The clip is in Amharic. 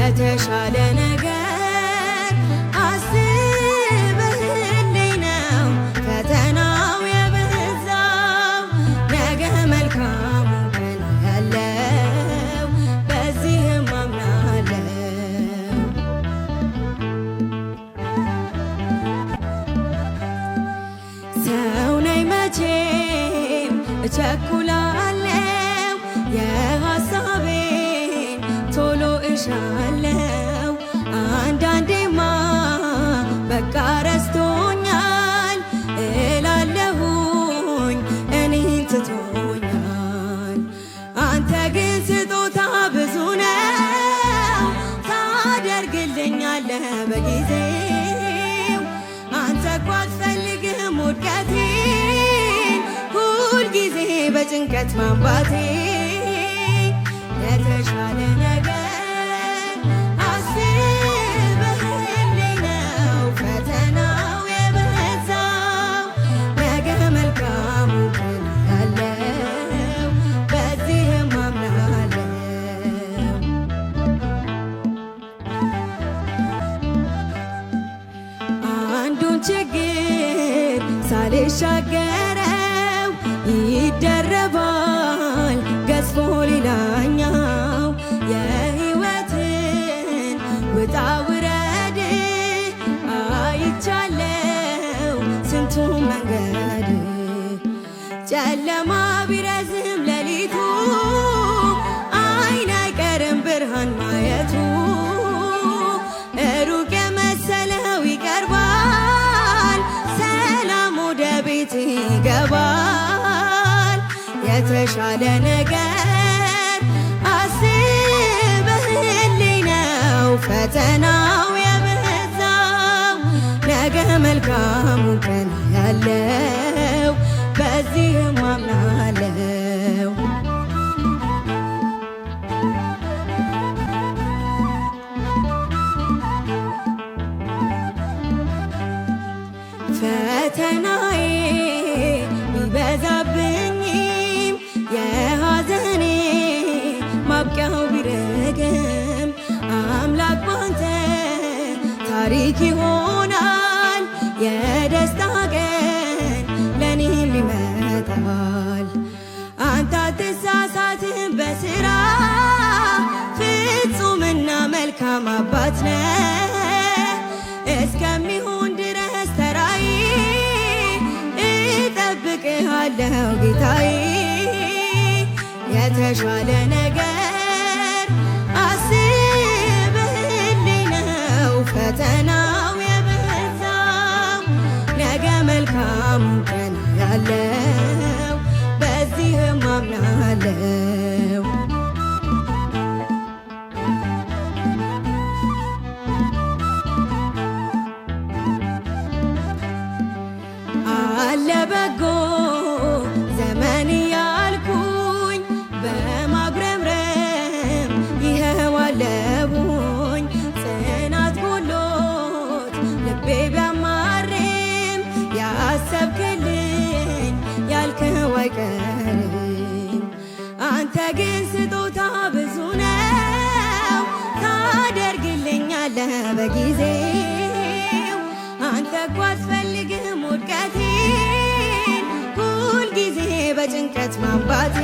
የተሻለ ነገር አስበህልኝ ነው ፈተናው የበዛው። ነገ መልካሙ ቀን ያለው በዚህም አምናለው። ሰው ነኝ መቼም እቸኩላለው የሐሳቤን ቶሎ እሻለው። አንዳንዴማ በቃ ረስቶኛል እላለሁኝ እኔን ትቶኛል። አንተ ግን ስጦታ ብዙ ነው ታደርግልኛለህ በጊዜው። አንተ እኮ አትፈልግም ውድቀቴን ሁልጊዜ በጭንቀት ማንባቴ። የተሻለ ነገር አስበህልኝ ነው ፈተናው የበዛው። ነገ መልካሙ ቀን ያለው በዚህም አምናለው። አንዱን ችግር ሳልሻገረው ይደረባል ገዝፎ ሌላኛው። የሕይወትን ውጣ ውረድ አይቻለው ስንቱን መንገድ። ጨለማ ቢረዝም ሌሊቱ አይን አይቀርም ብርሃን ማየቱ። ሩቅ የመሰለው ይቀርባል ሰላም ወደ ቤት ይገባል። የተሻለ ነገር አስበህልኝ ነው ፈተናው የበዛው። ነገ መልካሙ ቀን ያለው በዚህም አምናለው። ፈተናዬ ቢበዛብኝም የሐዘኔ ማብቂያው ቢረግም አምላክ ባንተ ታሪክ ይሆናል። የደስታ ቀን ለኔም ይመጣል። አንተ አትሳሳትም በሥራ ፍጹምና መልካም አባት ነህ። እስከሚሆን ድረስ ተራዬ እጠብቅሃለሁ ጌታዬ። የተሻለ ነገር አስበህልኝ ነው ፈተናው የበዛው። ነገ መልካሙ ቀን ያለው በዚህም አምናለው። አለ በጎ ዘመን ያልኩኝ በማጉረምረም ይኸው አለሁኝ። ጽናት ጎሎት ልቤ ቢያማርም ያሰብክልኝ ያልከው አይቀርም። አንተ ግን ስጦታ ብዙ ነው ታደርግልኛለህ በጊዜው። አንተ እኮ አትፈልግም ውድቀቴን ሁልጊዜ በጭንቀት ማንባቴ።